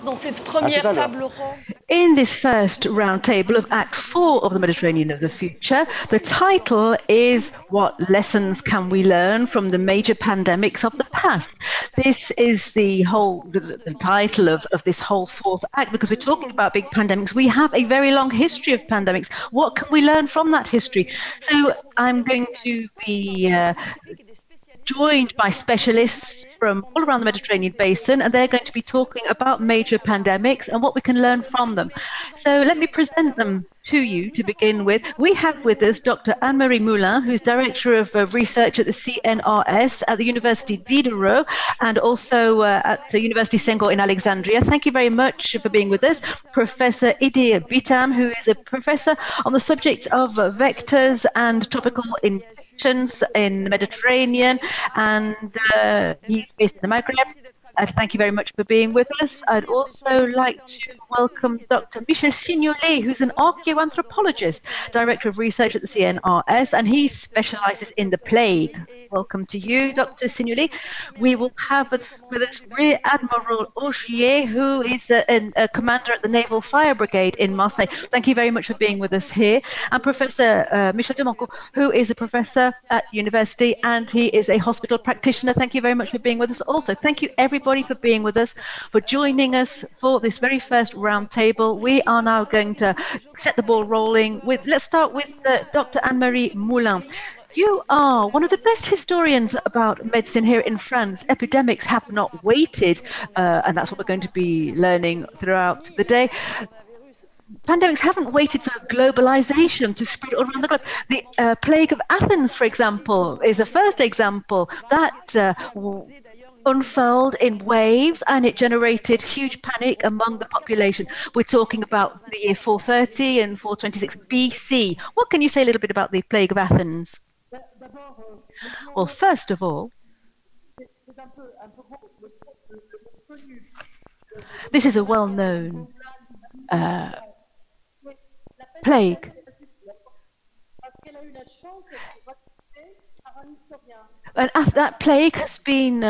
dans cette première table ronde. In this first roundtable of Act 4 of the Mediterranean of the Future, the title is What Lessons Can We Learn from the Major Pandemics of the Past? This is the title of this whole fourth act, because we're talking about big pandemics. We have a very long history of pandemics. What can we learn from that history? So I'm going to be joined by specialists from all around the Mediterranean basin, and they're going to be talking about major pandemics and what we can learn from them. So let me present them to you to begin with. We have with us Dr. Anne-Marie Moulin, who's Director of Research at the CNRS at the University Diderot and also at the University Senghor in Alexandria. Thank you very much for being with us. Professor Idir Bitam, who is a professor on the subject of vectors and tropical infections in the Mediterranean, and he's based in the Maghreb. Thank you very much for being with us. I'd also like to welcome Dr. Michel Signolet, who's an archaeoanthropologist, Director of Research at the CNRS, and he specializes in the plague. Welcome to you, Dr. Signolet. We will have with us Rear Admiral Augier, who is a commander at the Naval Fire Brigade in Marseille. Thank you very much for being with us here. And Professor Michel Demancourt, who is a professor at university, and he is a hospital practitioner. Thank you very much for being with us also. Thank you, everybody, for being with us, for joining us for this very first roundtable. We are now going to set the ball rolling. Let's start with Dr. Anne-Marie Moulin. You are one of the best historians about medicine here in France. Epidemics have not waited, and that's what we're going to be learning throughout the day. Pandemics haven't waited for globalization to spread all around the globe. The plague of Athens, for example, is a first example that unfurled in waves, and it generated huge panic among the population. We're talking about the year 430 and 426 BC. What can you say a little bit about the plague of Athens? Well, first of all, this is a well-known plague. And that plague has been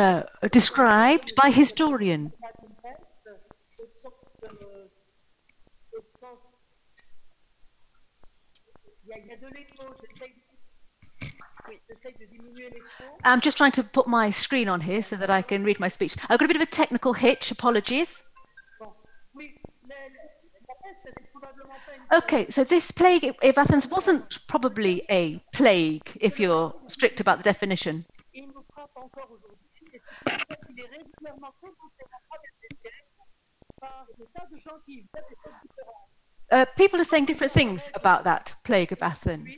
described by historians. I'm just trying to put my screen on here so that I can read my speech. I've got a bit of a technical hitch, apologies. Okay, so this plague of Athens wasn't probably a plague, if you're strict about the definition. People are saying different things about that plague of Athens.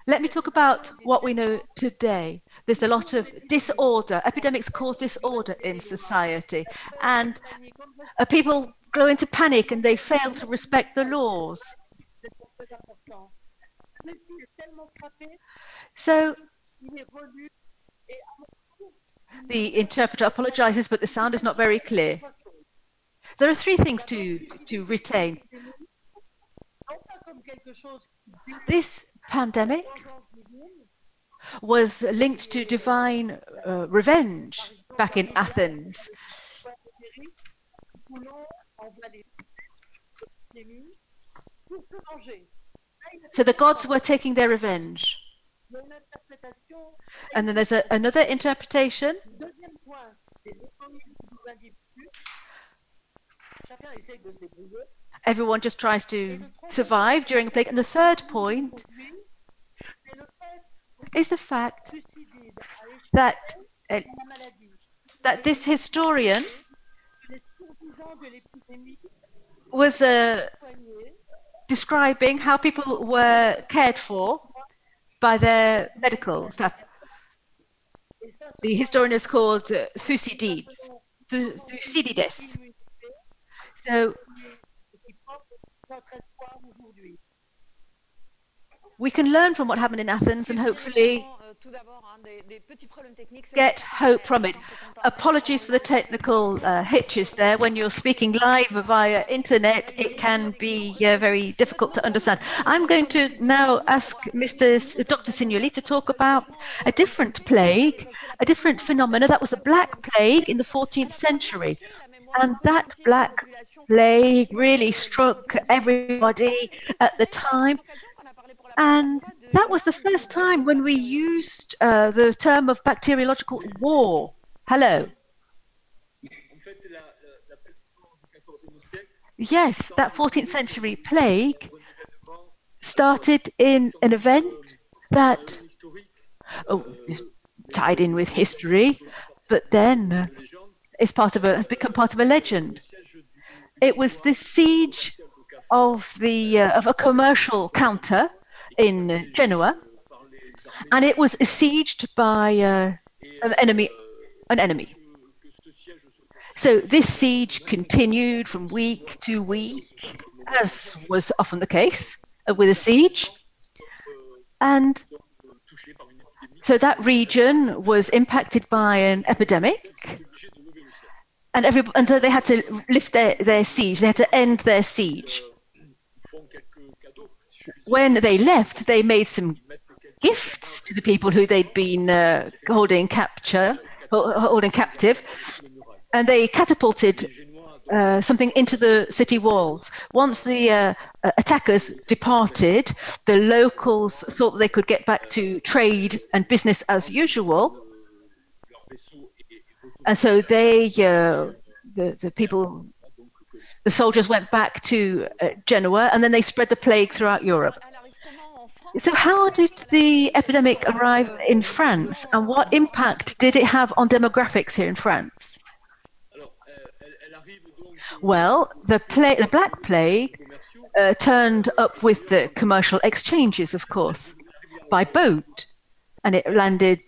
Let me talk about what we know today. There's a lot of disorder. Epidemics cause disorder in society, and people go into panic and they fail to respect the laws. So the interpreter apologizes, but the sound is not very clear. There are three things to retain. This pandemic was linked to divine revenge back in Athens. So the gods were taking their revenge. And then there's another interpretation. Everyone just tries to survive during a plague. And the third point is the fact that this historian was describing how people were cared for by their medical staff. The historian is called Thucydides. So we can learn from what happened in Athens and hopefully get hope from it. Apologies for the technical hitches there. When you're speaking live via internet, it can be very difficult to understand. I'm going to now ask Dr. Signolet to talk about a different plague, a different phenomena. That was the Black Plague in the 14th century. And that Black Plague really struck everybody at the time. And that was the first time when we used the term of bacteriological war. Hello. Yes, that 14th century plague started in an event that is tied in with history, but then has become part of a legend. It was the siege of a commercial counter in Genoa, and it was besieged by an enemy. So this siege continued from week to week, as was often the case with a siege. And so that region was impacted by an epidemic, and so they had to lift their siege. They had to end their siege. When they left, they made some gifts to the people who they'd been holding captive, and they catapulted something into the city walls. Once the attackers departed, the locals thought they could get back to trade and business as usual. And so the soldiers went back to Genoa, and then they spread the plague throughout Europe. So how did the epidemic arrive in France, and what impact did it have on demographics here in France? Well, the Black Plague turned up with the commercial exchanges, of course, by boat, and it landed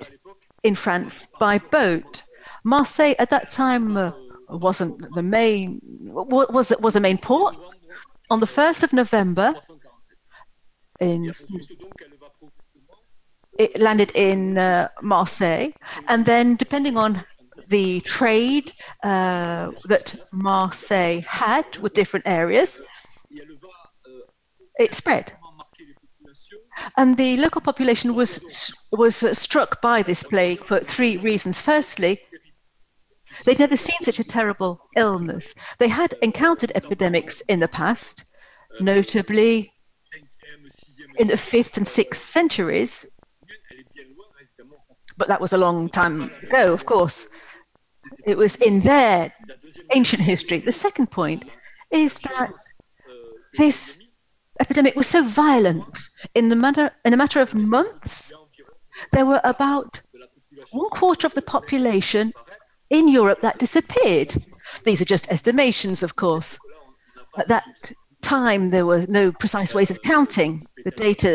in France by boat. Marseille at that time wasn't the main was a main port. On the 1st of November, it landed in Marseille, and then depending on the trade that Marseille had with different areas, it spread. And the local population was struck by this plague for 3 reasons. Firstly, they'd never seen such a terrible illness. They had encountered epidemics in the past, notably in the 5th and 6th centuries, but that was a long time ago, of course. It was in their ancient history. The second point is that this epidemic was so violent. In a matter of months, there were about 1/4 of the population in Europe that disappeared. These are just estimations, of course. At that time, there were no precise ways of counting. The data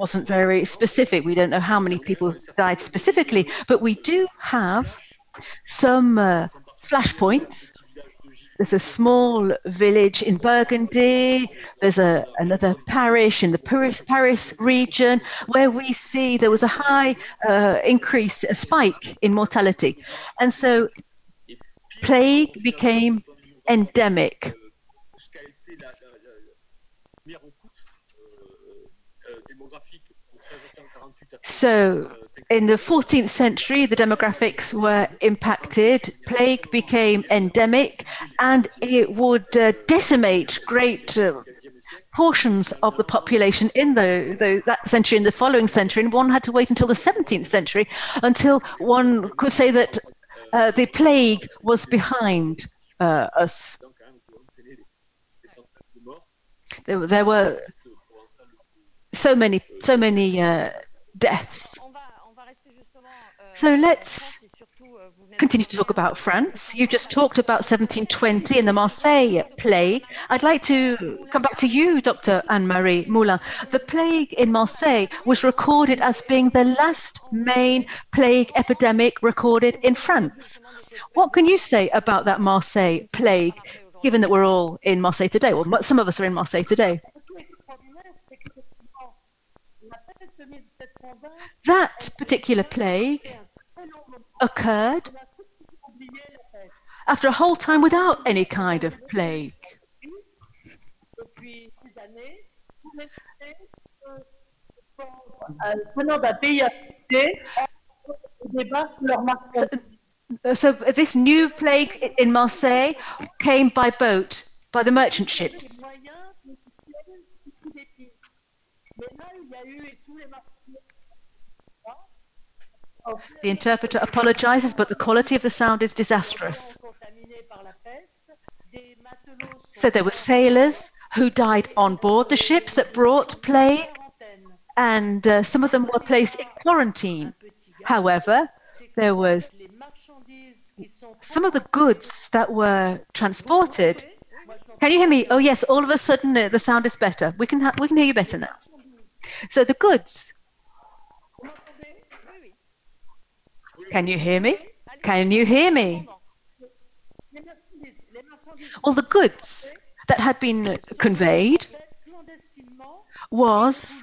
wasn't very specific. We don't know how many people died specifically, but we do have some flashpoints. There's a small village in Burgundy. There's another parish in the Paris region where we see there was a high increase, a spike in mortality. And so plague became endemic. So in the 14th century, the demographics were impacted, plague became endemic, and it would decimate great portions of the population in that century and the following century. And one had to wait until the 17th century until one could say that the plague was behind us. There were so many deaths. So let's continue to talk about France. You just talked about 1720 and the Marseille plague. I'd like to come back to you, Dr. Anne-Marie Moulin. The plague in Marseille was recorded as being the last main plague epidemic recorded in France. What can you say about that Marseille plague, given that we're all in Marseille today? Well, some of us are in Marseille today. That particular plague occurred after a whole time without any kind of plague. So this new plague in Marseille came by boat, by the merchant ships. The interpreter apologizes, but the quality of the sound is disastrous. So there were sailors who died on board the ships that brought plague, and some of them were placed in quarantine. However, there was some of the goods that were transported. Can you hear me? Oh yes, all of a sudden the sound is better. We can hear you better now. So the goods. Can you hear me? Can you hear me? Well, the goods that had been conveyed was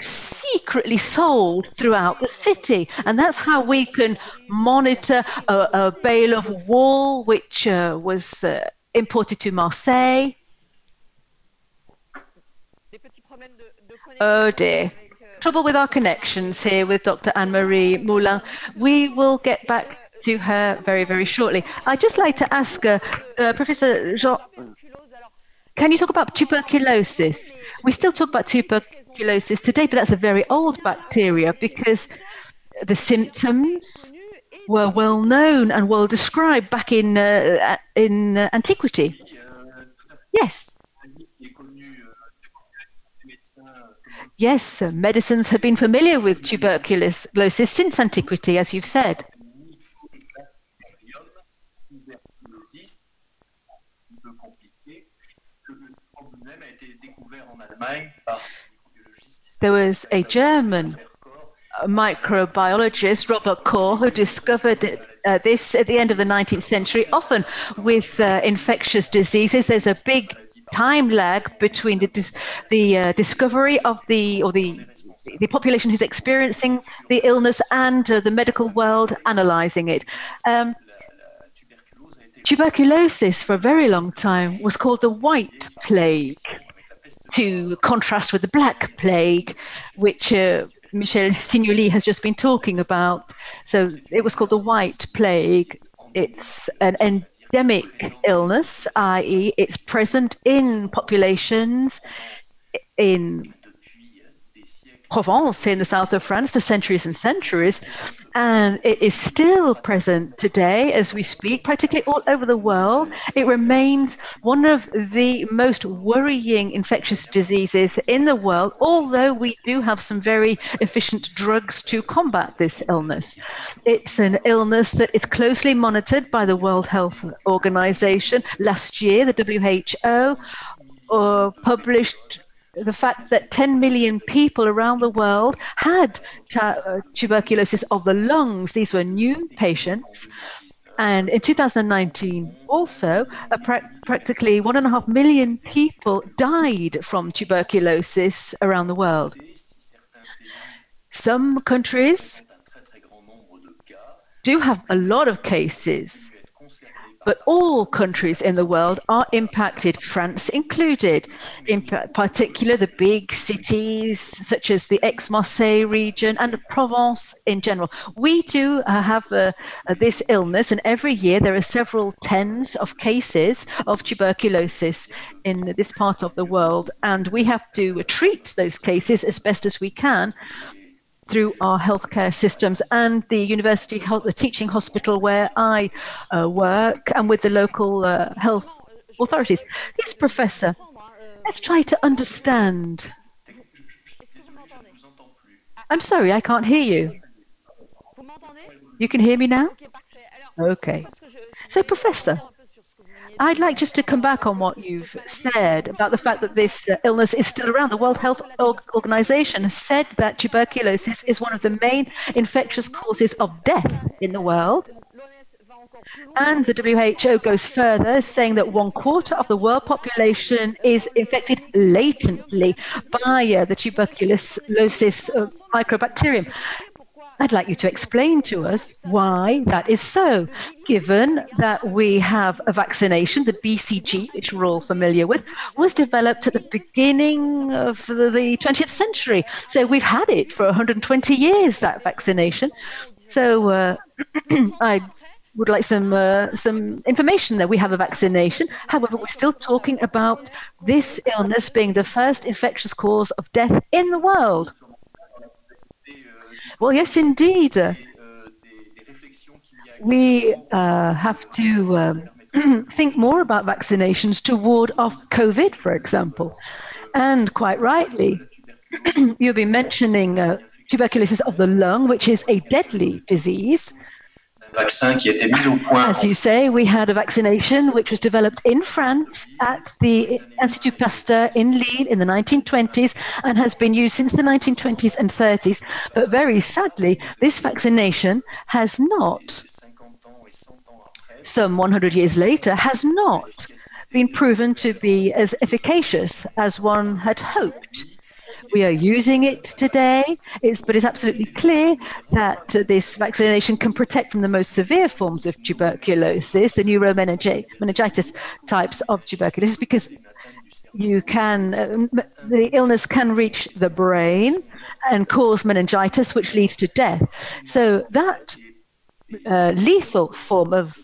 secretly sold throughout the city, and that's how we can monitor a bale of wool which was imported to Marseille. Oh dear. Trouble with our connections here with Dr. Anne-Marie Moulin. We will get back to her very, very shortly. I'd just like to ask Professor Jean, can you talk about tuberculosis? We still talk about tuberculosis today, but that's a very old bacteria because the symptoms were well known and well described back in antiquity. Yes. Yes, medicines have been familiar with tuberculosis since antiquity, as you've said. There was a German microbiologist, Robert Koch, who discovered this at the end of the 19th century. Often with infectious diseases, there's a big time lag between the discovery of the population who's experiencing the illness and the medical world analyzing it. Tuberculosis for a very long time was called the white plague, to contrast with the black plague, which Michel Signoli has just been talking about. So it was called the white plague. It's an endemic illness, i.e. it's present in populations in Provence, in the south of France, for centuries and centuries, and it is still present today as we speak, practically all over the world. It remains one of the most worrying infectious diseases in the world, although we do have some very efficient drugs to combat this illness. It's an illness that is closely monitored by the World Health Organization. Last year, the WHO published the fact that 10 million people around the world had tuberculosis of the lungs. These were new patients. And in 2019, also, practically 1.5 million people died from tuberculosis around the world. Some countries do have a lot of cases, but all countries in the world are impacted, France included. In particular, the big cities such as the Aix-Marseille region and Provence in general. We do have this illness, and every year there are several tens of cases of tuberculosis in this part of the world, and we have to treat those cases as best as we can through our healthcare systems and the university health, the teaching hospital where I work, and with the local health authorities. Yes, Professor, let's try to understand. I'm sorry, I can't hear you. You can hear me now? Okay. So, Professor, I'd like just to come back on what you've said about the fact that this illness is still around. The World Health Organization has said that tuberculosis is one of the main infectious causes of death in the world. And the WHO goes further, saying that 1/4 of the world population is infected latently by the tuberculosis microbacterium. I'd like you to explain to us why that is so, given that we have a vaccination, the BCG, which we're all familiar with, was developed at the beginning of the 20th century. So we've had it for 120 years, that vaccination. So I'd would like some information that we have a vaccination. However, we're still talking about this illness being the first infectious cause of death in the world. Well, yes, indeed. We have to think more about vaccinations to ward off COVID, for example. And quite rightly, you've been mentioning tuberculosis of the lung, which is a deadly disease. As you say, we had a vaccination which was developed in France at the Institut Pasteur in Lille in the 1920s and has been used since the 1920s and 30s. But very sadly, this vaccination has not, some 100 years later, has not been proven to be as efficacious as one had hoped. We are using it today, but it's absolutely clear that this vaccination can protect from the most severe forms of tuberculosis, the neuromeningitis types of tuberculosis, because the illness can reach the brain and cause meningitis, which leads to death. So that lethal form of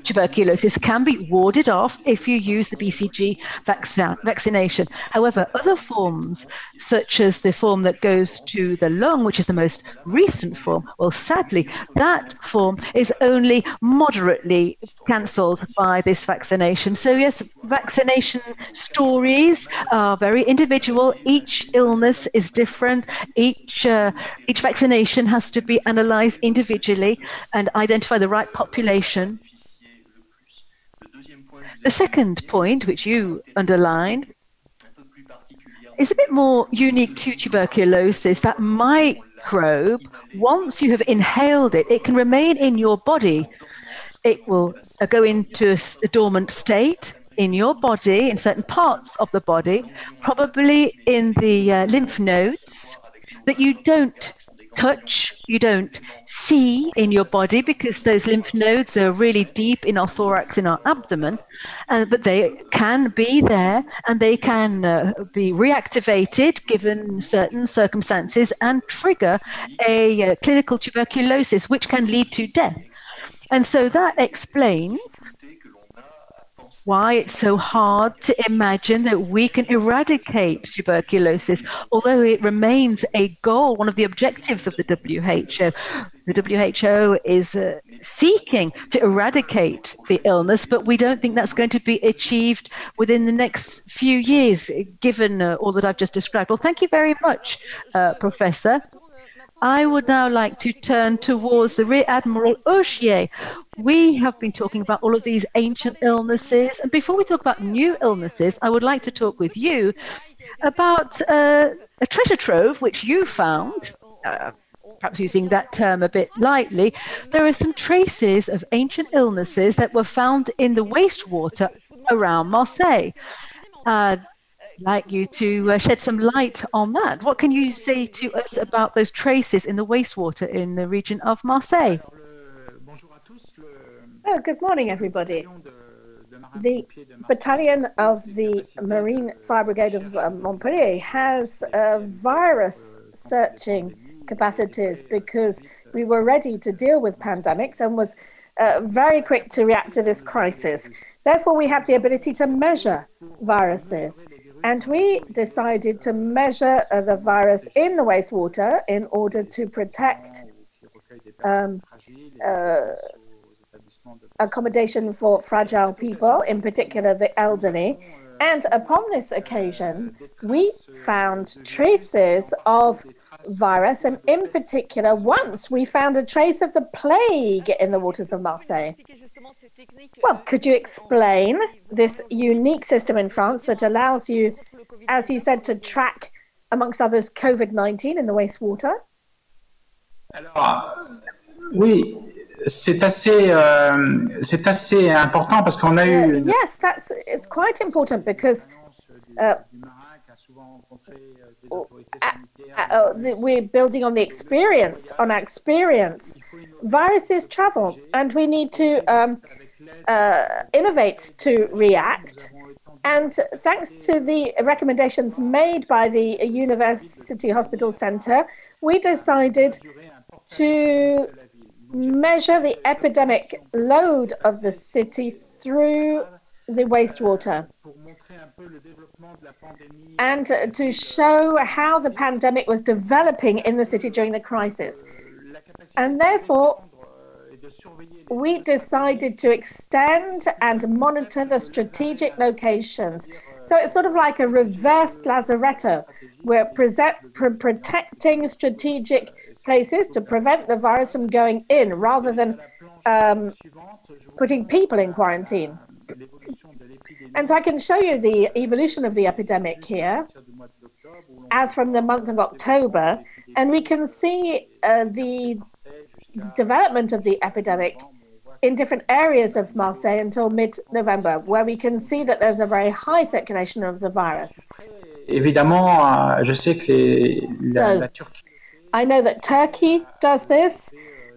tuberculosis can be warded off if you use the BCG vaccination. However, other forms, such as the form that goes to the lung, which is the most recent form, well, sadly, that form is only moderately cancelled by this vaccination. So yes, vaccination stories are very individual. Each illness is different. Each vaccination has to be analysed individually and identify the right population. The second point, which you underlined, is a bit more unique to tuberculosis. That microbe, once you have inhaled it, it can remain in your body. It will go into a dormant state in your body, in certain parts of the body, probably in the lymph nodes, that you don't touch, you don't see in your body, because those lymph nodes are really deep in our thorax, in our abdomen, but they can be there and they can be reactivated given certain circumstances and trigger a clinical tuberculosis, which can lead to death. And so that explains why it's so hard to imagine that we can eradicate tuberculosis, although it remains a goal, one of the objectives of the WHO. The WHO is seeking to eradicate the illness, but we don't think that's going to be achieved within the next few years, given all that I've just described. Well, thank you very much, Professor. I would now like to turn towards the Rear Admiral Auchier. We have been talking about all of these ancient illnesses. And before we talk about new illnesses, I would like to talk with you about a treasure trove which you found, perhaps using that term a bit lightly. There are some traces of ancient illnesses that were found in the wastewater around Marseille. I'd like you to shed some light on that. What can you say to us about those traces in the wastewater in the region of Marseille? Oh, good morning, everybody. The battalion of the Marine Fire Brigade of Montpellier has virus searching capacities because we were ready to deal with pandemics and was very quick to react to this crisis. Therefore, we have the ability to measure viruses. And we decided to measure the virus in the wastewater in order to protect accommodation for fragile people, in particular the elderly. And upon this occasion, we found traces of virus, and in particular, once we found a trace of the plague in the waters of Marseille. Well, could you explain this unique system in France that allows you, as you said, to track, amongst others, COVID-19 in the wastewater? Oui, c'est assez important parce qu'on a eu. Yes, it's quite important because we're building on our experience. Viruses travel, and we need to innovate to react. And thanks to the recommendations made by the University Hospital Center, we decided to measure the epidemic load of the city through the wastewater and to show how the pandemic was developing in the city during the crisis. And therefore, we decided to extend and monitor the strategic locations. So it's sort of like a reversed lazaretto. We're protecting strategic places to prevent the virus from going in rather than putting people in quarantine. And so I can show you the evolution of the epidemic here as from the month of October. And we can see the development of the epidemic in different areas of Marseille until mid-November, where we can see that there's a very high circulation of the virus. Évidemment, je sais que la Turquie. I know that Turkey does this,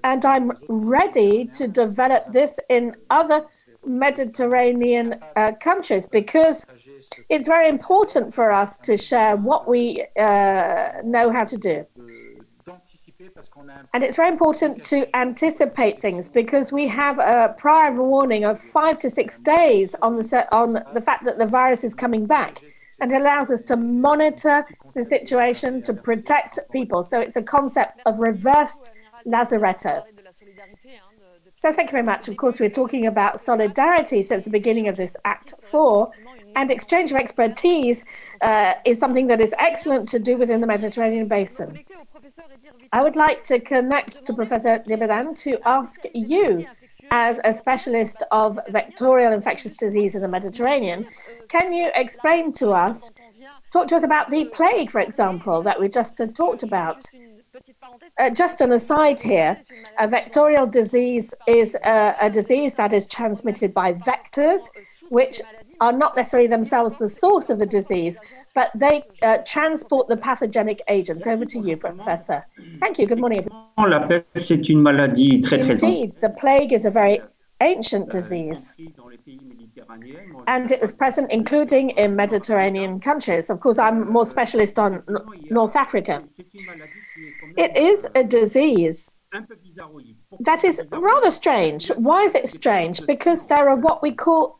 and I'm ready to develop this in other Mediterranean countries because it's very important for us to share what we know how to do. And it's very important to anticipate things because we have a prior warning of 5 to 6 days on the fact that the virus is coming back, and allows us to monitor the situation to protect people. So it's a concept of reversed lazaretto. So thank you very much. Of course, we're talking about solidarity since the beginning of this Act 4, and exchange of expertise is something that is excellent to do within the Mediterranean basin. I would like to connect to Professor Libedan to ask you, as a specialist of vectorial infectious disease in the Mediterranean, can you explain to us, talk to us about the plague, for example, that we just talked about? Just an aside here, a vectorial disease is a disease that is transmitted by vectors, which are not necessarily themselves the source of the disease, but they transport the pathogenic agents. Over to you, Professor. Thank you. Good morning. La peste, c'est une maladie très, très ancienne. Indeed, the plague is a very ancient disease, and it was present including in Mediterranean countries. Of course, I'm more specialist on North Africa. It is a disease that is rather strange. Why is it strange? Because there are what we call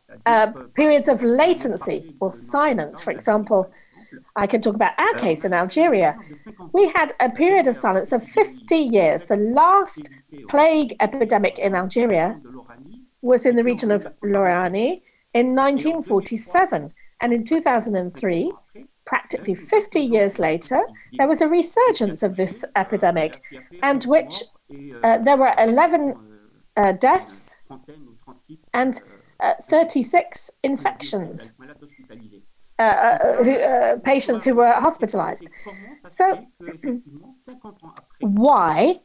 periods of latency or silence. For example, I can talk about our case in Algeria. We had a period of silence of 50 years. The last plague epidemic in Algeria was in the region of Lorani in 1947. And in 2003, practically 50 years later, there was a resurgence of this epidemic, and which there were 11 deaths and 36 infections, patients who were hospitalized. So why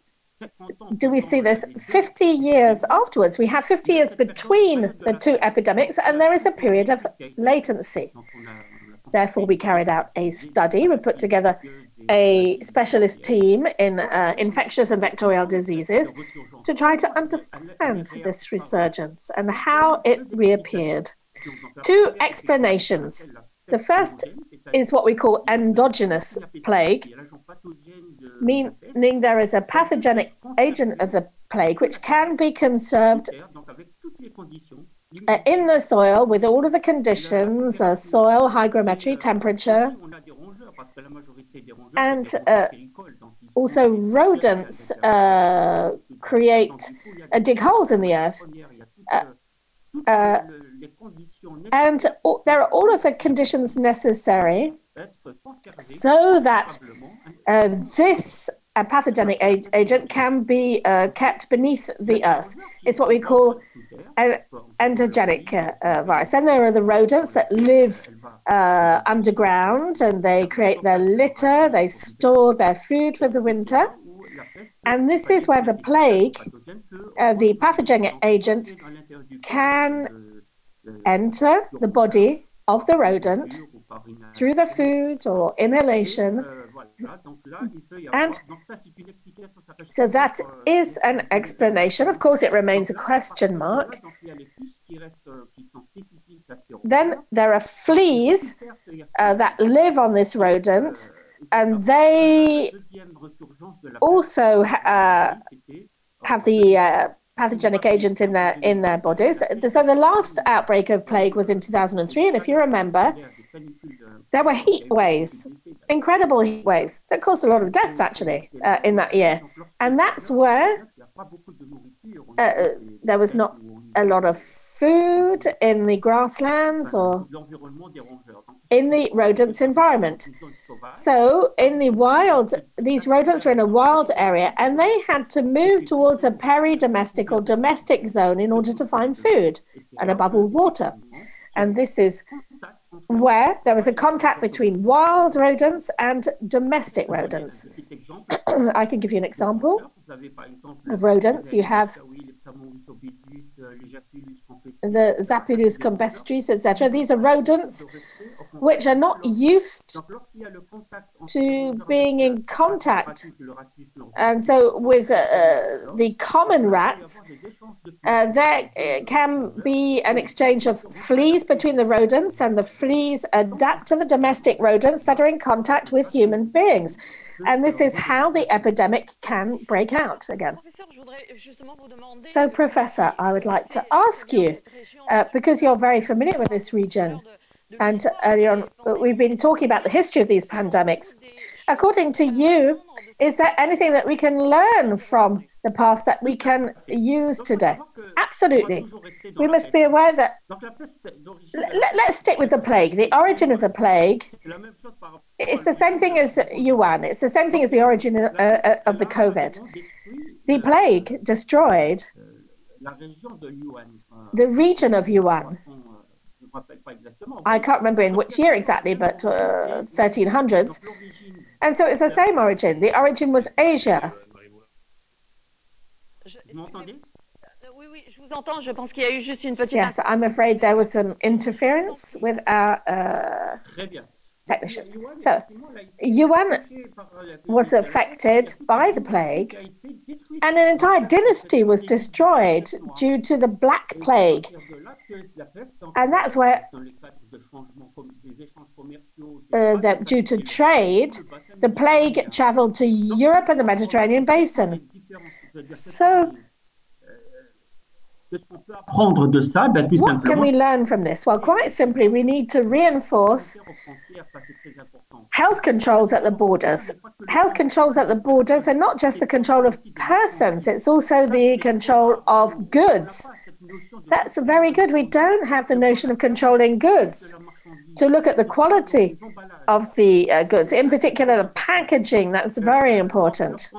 do we see this 50 years afterwards? We have 50 years between the two epidemics, and there is a period of latency. Therefore, we carried out a study. We put together a specialist team in infectious and vectorial diseases to try to understand this resurgence and how it reappeared. Two explanations. The first is what we call endogenous plague, meaning there is a pathogenic agent of the plague which can be conserved in the soil with all of the conditions, soil, hygrometry, temperature, and also rodents dig holes in the earth. And there are all of the conditions necessary so that this pathogenic agent can be kept beneath the earth. It's what we call an endogenic virus. And there are the rodents that live underground, and they create their litter, they store their food for the winter. And this is where the plague, the pathogenic agent, can enter the body of the rodent through the food or inhalation. And so that is an explanation. Of course, it remains a question mark. Then there are fleas that live on this rodent, and they also have the pathogenic agent in their bodies. So the last outbreak of plague was in 2003, and if you remember, there were heat waves, incredible heat waves that caused a lot of deaths actually in that year, and that's where there was not a lot of food in the grasslands or in the rodents' environment. So in the wild, these rodents were in a wild area, and they had to move towards a peri-domestic or domestic zone in order to find food, and above all, water. And this is where there was a contact between wild rodents and domestic rodents. I can give you an example of rodents. You have the Zapulus campestris, etc. These are rodents which are not used to being in contact. And so with the common rats, there can be an exchange of fleas between the rodents, and the fleas adapt to the domestic rodents that are in contact with human beings. And this is how the epidemic can break out again. So, Professor, I would like to ask you, because you're very familiar with this region, and earlier on, we've been talking about the history of these pandemics. According to you, is there anything that we can learn from the past that we can use today? Absolutely. We must be aware that, let's stick with the plague. The origin of the plague, it's the same thing as Yuan. It's the same thing as the origin of the COVID. The plague destroyed the region of Yuan. I can't remember in which year exactly, but 1300s. And so it's the same origin. The origin was Asia. Yes, I'm afraid there was some interference with our technicians. So, Yuan was affected by the plague, and an entire dynasty was destroyed due to the Black Plague. And that's where, due to trade, the plague traveled to Europe and the Mediterranean basin. So, what can we learn from this? Well, quite simply, we need to reinforce health controls at the borders. Health controls at the borders are not just the control of persons, it's also the control of goods. That's very good. We don't have the notion of controlling goods. To look at the quality of the goods, in particular the packaging, that's very important.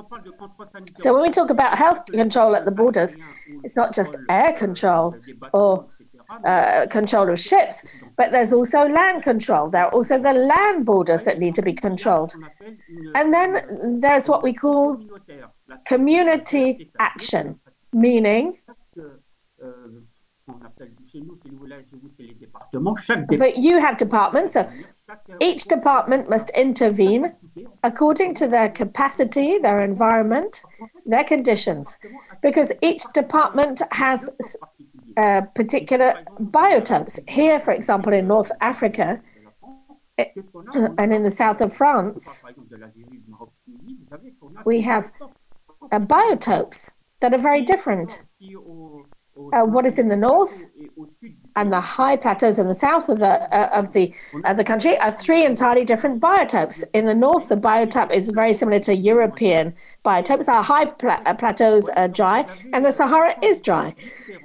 So when we talk about health control at the borders, it's not just air control or control of ships, but there's also land control. There are also the land borders that need to be controlled. And then there's what we call community action, meaning that you have departments, so each department must intervene according to their capacity, their environment, their conditions, because each department has particular biotopes. Here, for example, in North Africa and in the south of France, we have biotopes that are very different. What is in the north and the high plateaus in the south of the country are three entirely different biotopes. In the north, the biotope is very similar to European biotopes. Our high plateaus are dry, and the Sahara is dry.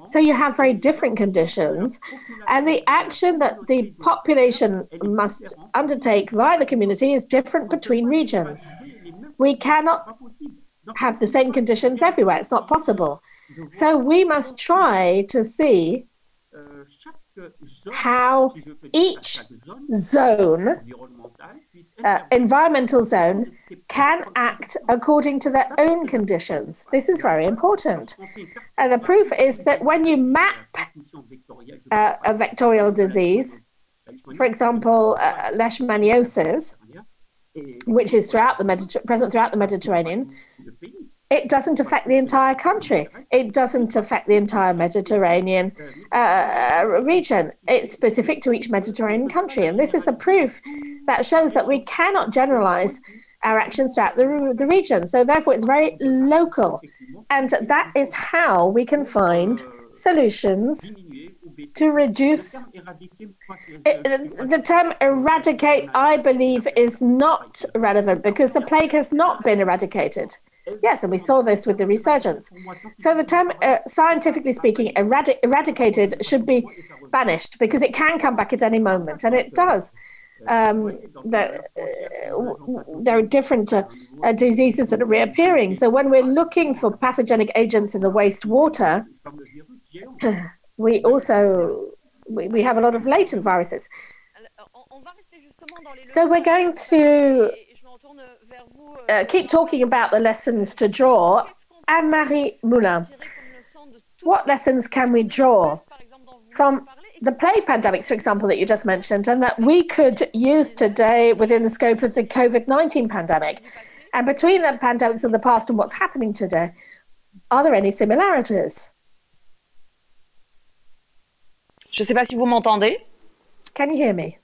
So you have very different conditions, and the action that the population must undertake via the community is different between regions. We cannot have the same conditions everywhere. It's not possible. So we must try to see how each zone, environmental zone, can act according to their own conditions. This is very important. And the proof is that when you map a vectorial disease, for example, leishmaniasis, which is present throughout the Mediterranean, it doesn't affect the entire country. It doesn't affect the entire Mediterranean region. It's specific to each Mediterranean country. And this is the proof that shows that we cannot generalize our actions throughout the region. So therefore, it's very local. And that is how we can find solutions to reduce. The term eradicate, I believe, is not relevant because the plague has not been eradicated. Yes, and we saw this with the resurgence. So the term, scientifically speaking, eradicated should be banished because it can come back at any moment, and it does. There are different diseases that are reappearing. So when we're looking for pathogenic agents in the wastewater, we also we have a lot of latent viruses. So we're going to keep talking about the lessons to draw. Anne-Marie Moulin, what lessons can we draw from the plague pandemics, for example, that you just mentioned, and that we could use today within the scope of the COVID-19 pandemic? And between the pandemics of the past and what's happening today, are there any similarities? Je ne sais pas si vous m'entendez. Can you hear me?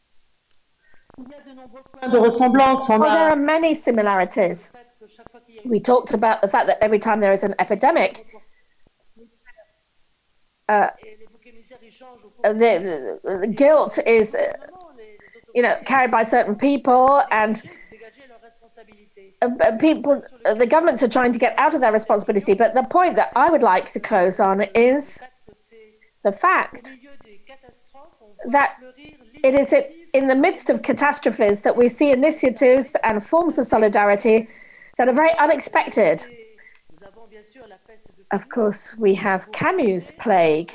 There are many similarities. We talked about the fact that every time there is an epidemic, the guilt is, carried by certain people, and the governments are trying to get out of their responsibility. But the point that I would like to close on is the fact that it is in the midst of catastrophes that we see initiatives and forms of solidarity that are very unexpected. Of course, we have Camus' plague.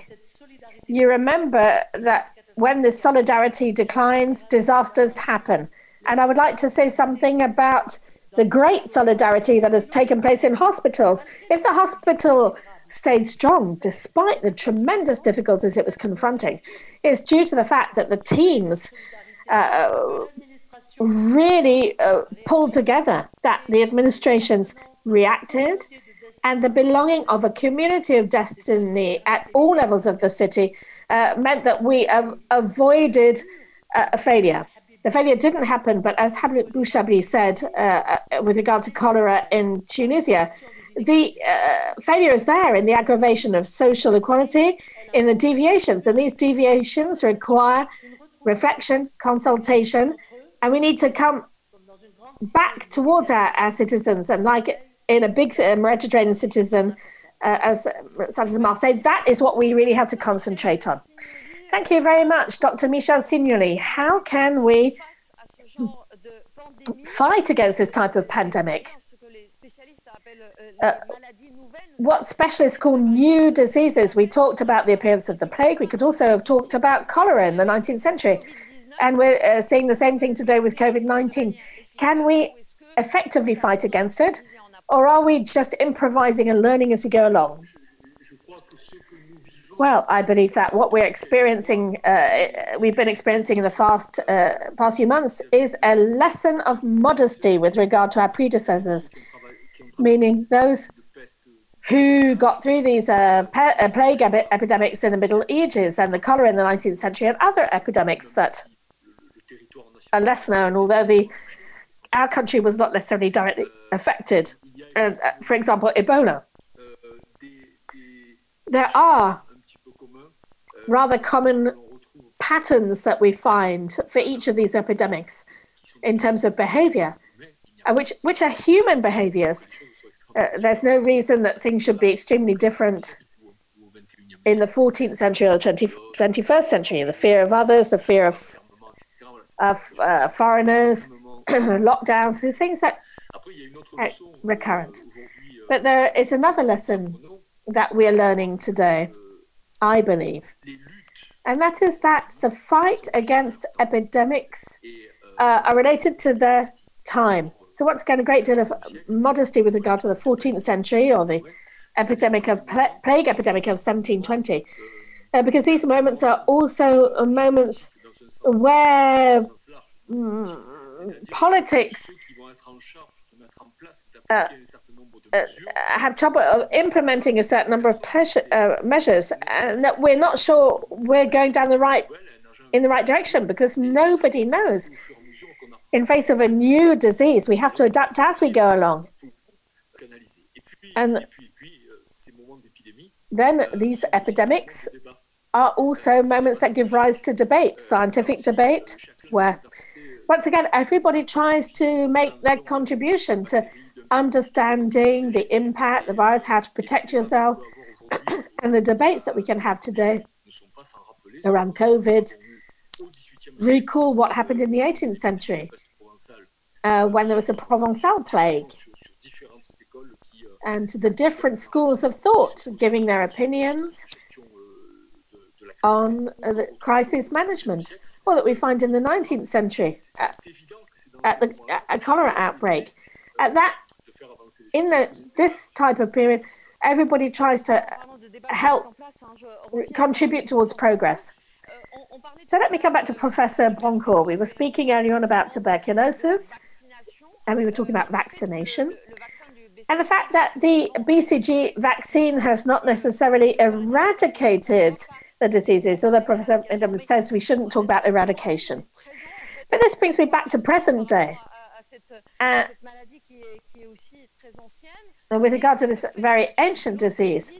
You remember that when the solidarity declines, disasters happen. And I would like to say something about the great solidarity that has taken place in hospitals. If the hospital stayed strong despite the tremendous difficulties it was confronting, it's due to the fact that the teams really pulled together, that the administrations reacted, and the belonging of a community of destiny at all levels of the city meant that we avoided a failure. The failure didn't happen, but as Habib Bouchabli said with regard to cholera in Tunisia, the failure is there in the aggravation of social equality, in the deviations, and these deviations require reflection, consultation, and we need to come back towards our citizens. And like in a big Mediterranean citizen such as Marseille, that is what we really have to concentrate on. Thank you very much, Dr. Michel Signoli. How can we fight against this type of pandemic? What specialists call new diseases. We talked about the appearance of the plague. We could also have talked about cholera in the 19th century. And we're seeing the same thing today with COVID-19. Can we effectively fight against it? Or are we just improvising and learning as we go along? Well, I believe that what we're experiencing, we've been experiencing in the past few months, is a lesson of modesty with regard to our predecessors, meaning those who got through these plague epidemics in the Middle Ages and the cholera in the 19th century and other epidemics that are less known, although our country was not necessarily directly affected. For example, Ebola. There are rather common patterns that we find for each of these epidemics in terms of behavior, which are human behaviors. There's no reason that things should be extremely different in the 14th century or 21st century. The fear of others, the fear of foreigners, lockdowns, the things that are recurrent. But there is another lesson that we are learning today, I believe, and that is that the fight against epidemics are related to their time. So once again, a great deal of modesty with regard to the 14th century or the epidemic of plague epidemic of 1720, because these moments are also moments where politics have trouble of implementing a certain number of measures, and that we're not sure we're going down in the right direction because nobody knows. In face of a new disease, we have to adapt as we go along. And then these epidemics are also moments that give rise to debate, scientific debate, where, once again, everybody tries to make their contribution to understanding the impact, the virus, how to protect yourself, and the debates that we can have today around COVID recall what happened in the 18th century when there was a Provence-Alpes plague, and the different schools of thought giving their opinions on the crisis management, or that we find in the 19th century at the cholera outbreak. This type of period, everybody tries to help contribute towards progress. So let me come back to Professor Broncourt. We were speaking earlier on about tuberculosis, and we were talking about vaccination. And the fact that the BCG vaccine has not necessarily eradicated the diseases, although Professor Epidemic says we shouldn't talk about eradication. But this brings me back to present day. And with regard to this very ancient disease,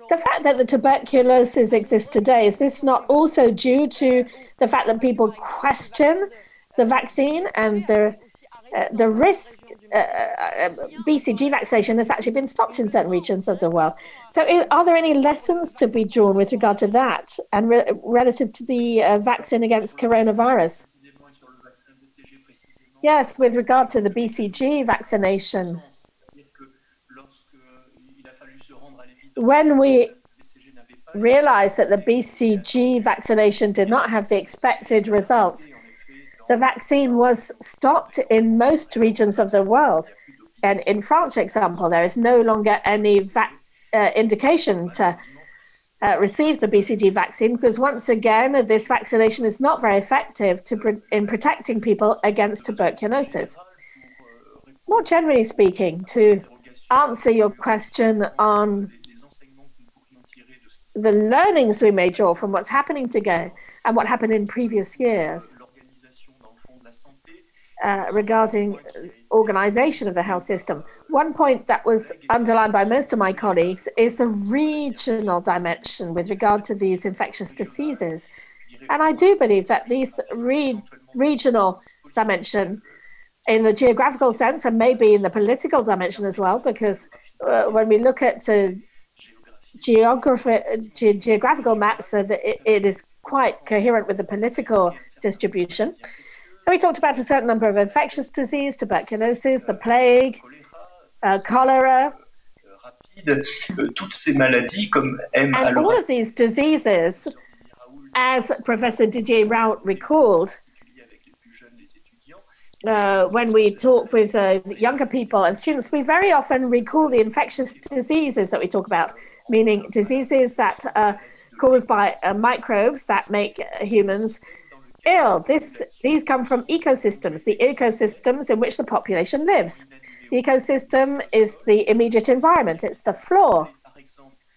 the fact that the tuberculosis exists today, is this not also due to the fact that people question the vaccine and the risk? BCG vaccination has actually been stopped in certain regions of the world. So are there any lessons to be drawn with regard to that and relative to the vaccine against coronavirus? Yes, with regard to the BCG vaccination, when we realized that the BCG vaccination did not have the expected results, the vaccine was stopped in most regions of the world. And in France, for example, there is no longer any indication to receive the BCG vaccine, because once again, this vaccination is not very effective in protecting people against tuberculosis. More generally speaking, to answer your question on the learnings we may draw from what's happening today and what happened in previous years regarding organization of the health system. One point that was underlined by most of my colleagues is the regional dimension with regard to these infectious diseases. And I do believe that this regional dimension in the geographical sense, and maybe in the political dimension as well, because when we look at geographical maps, it is quite coherent with the political distribution. And we talked about a certain number of infectious diseases, tuberculosis, the plague, cholera. And all of these diseases, as Professor Didier Raoult recalled, when we talk with younger people and students, we very often recall the infectious diseases that we talk about, meaning diseases that are caused by microbes that make humans ill. These come from ecosystems, the ecosystems in which the population lives. The ecosystem is the immediate environment, it's the floor.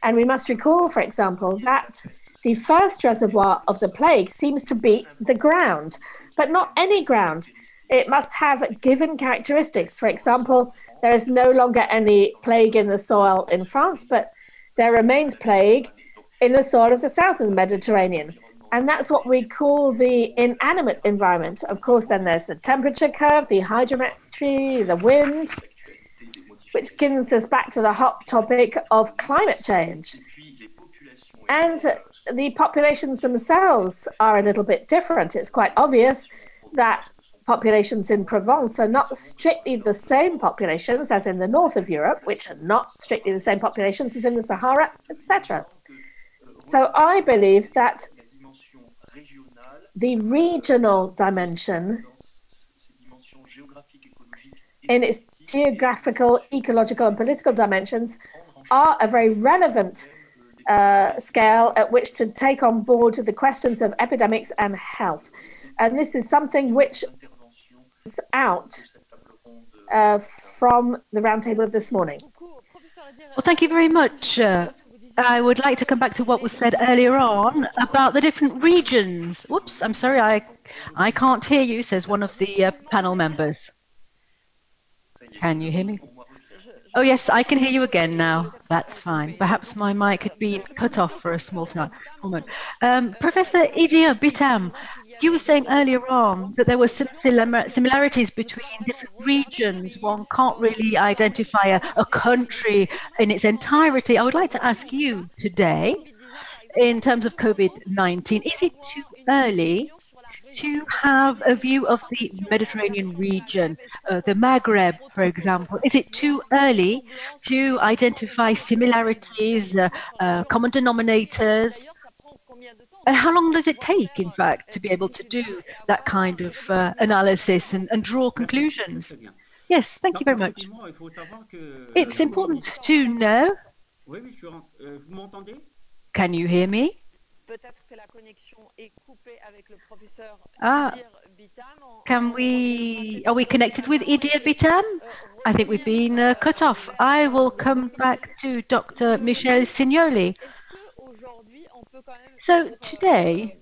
And we must recall, for example, that the first reservoir of the plague seems to be the ground, but not any ground. It must have given characteristics. For example, there is no longer any plague in the soil in France, but there remains plague in the soil of the south of the Mediterranean. And that's what we call the inanimate environment. Of course, then there's the temperature curve, the hydrometry, the wind, which brings us back to the hot topic of climate change. And the populations themselves are a little bit different. It's quite obvious that populations in Provence are not strictly the same populations as in the north of Europe, which are not strictly the same populations as in the Sahara, etc. So I believe that the regional dimension in its geographical, ecological, and political dimensions are a very relevant scale at which to take on board the questions of epidemics and health. And this is something which is out from the roundtable of this morning. Well, thank you very much. I would like to come back to what was said earlier on about the different regions. Whoops, I'm sorry, I can't hear you, says one of the panel members. Can you hear me? Oh, yes, I can hear you again now. That's fine. Perhaps my mic had been cut off for a small moment. Professor Idia Bitam, you were saying earlier on that there were some similarities between different regions. One can't really identify a country in its entirety. I would like to ask you today, in terms of COVID-19, is it too early to have a view of the Mediterranean region, the Maghreb, for example? Is it too early to identify similarities, common denominators? And how long does it take, in fact, to be able to do that kind of analysis and draw conclusions? Yes, thank you very much. It's important to know. Can you hear me? Are we connected with Idir Bitam? I think we've been cut off. I will come back to Dr. Michel Signoli. So today,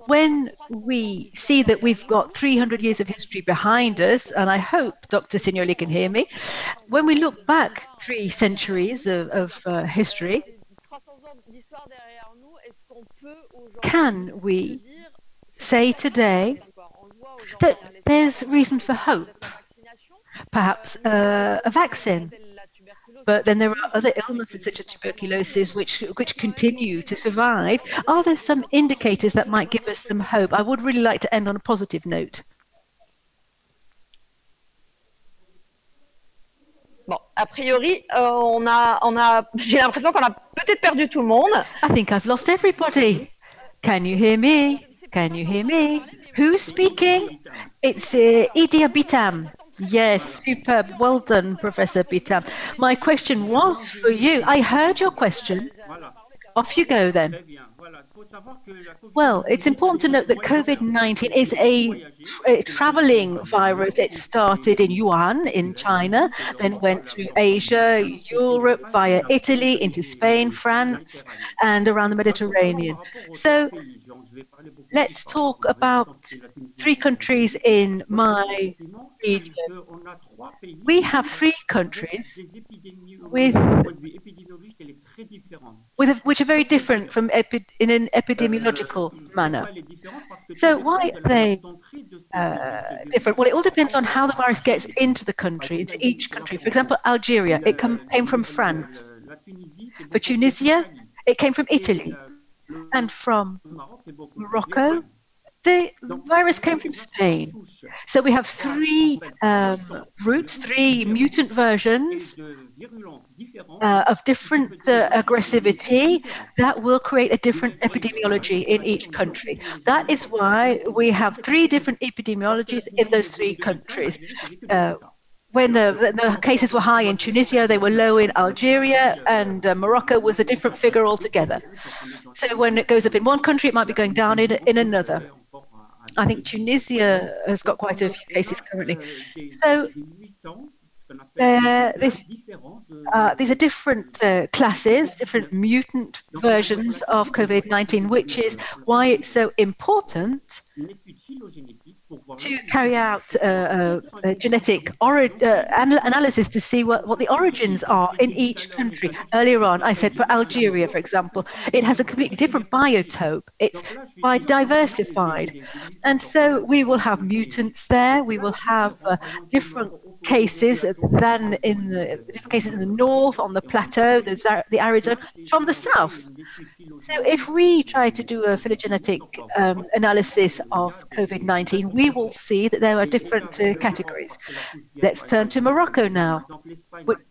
when we see that we've got 300 years of history behind us, and I hope Dr. Signoli can hear me, when we look back 3 centuries of history, can we say today that there's reason for hope? Perhaps a vaccine. But then there are other illnesses such as tuberculosis which continue to survive. Are there some indicators that might give us some hope? I would really like to end on a positive note. Bon, a priori, j'ai l'impression qu'on a peut-être perdu tout le monde. I think I've lost everybody. Can you hear me? Can you hear me? Who's speaking? It's Idia Bitam. Yes, superb. Well done, Professor Bitam. My question was for you. I heard your question. Off you go then. Well, it's important to note that COVID-19 is a traveling virus. It started in Wuhan in China, then went through Asia, Europe, via Italy, into Spain, France, and around the Mediterranean. So let's talk about 3 countries in my region. We have 3 countries which are very different from in an epidemiological manner. So why are they different? Well, it all depends on how the virus gets into the country, into each country. For example, Algeria, it came from France. For Tunisia, it came from Italy. And from Morocco, the virus came from Spain. So we have 3 routes, 3 mutant versions of different aggressivity that will create a different epidemiology in each country. That is why we have 3 different epidemiologies in those 3 countries. When the cases were high in Tunisia, they were low in Algeria, and Morocco was a different figure altogether. So when it goes up in one country, it might be going down in another. I think Tunisia has got quite a few cases currently. So these are different classes, different mutant versions of COVID-19, which is why it's so important to carry out a genetic analysis to see what the origins are in each country. Earlier on, I said for Algeria, for example, it has a completely different biotope. It's diversified. And so we will have mutants there. We will have different cases than in the north, on the plateau, the arid zone, from the south. So if we try to do a phylogenetic analysis of COVID-19, we will see that there are different categories. Let's turn to Morocco now.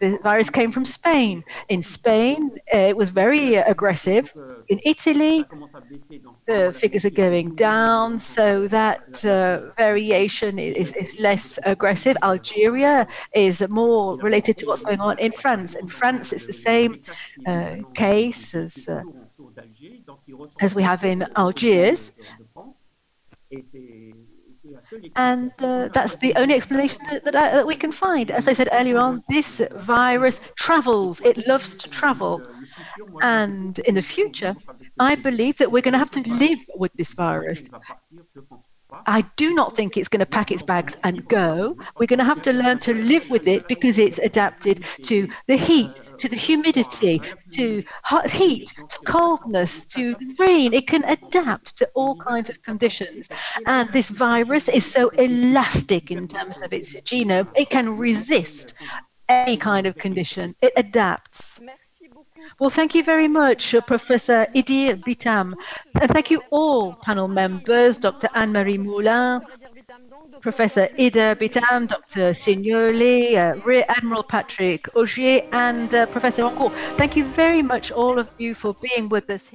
The virus came from Spain. In Spain, it was very aggressive. In Italy, the figures are going down, so that variation is less aggressive. Algeria is more related to what's going on in France. In France, it's the same case as we have in Algiers. And that's the only explanation that we can find. As I said earlier on, this virus travels. It loves to travel. And in the future, I believe that we're going to have to live with this virus. I do not think it's going to pack its bags and go. We're going to have to learn to live with it because it's adapted to the heat, to the humidity, to hot heat, to coldness, to rain. It can adapt to all kinds of conditions. And this virus is so elastic in terms of its genome, it can resist any kind of condition. It adapts. Well, thank you very much, Professor Idir Bitam. And thank you all panel members, Dr. Anne-Marie Moulin, Professor Idir Bitam, Dr. Signoli, Rear Admiral Patrick Augier, and Professor Ancourt. Thank you very much, all of you, for being with us.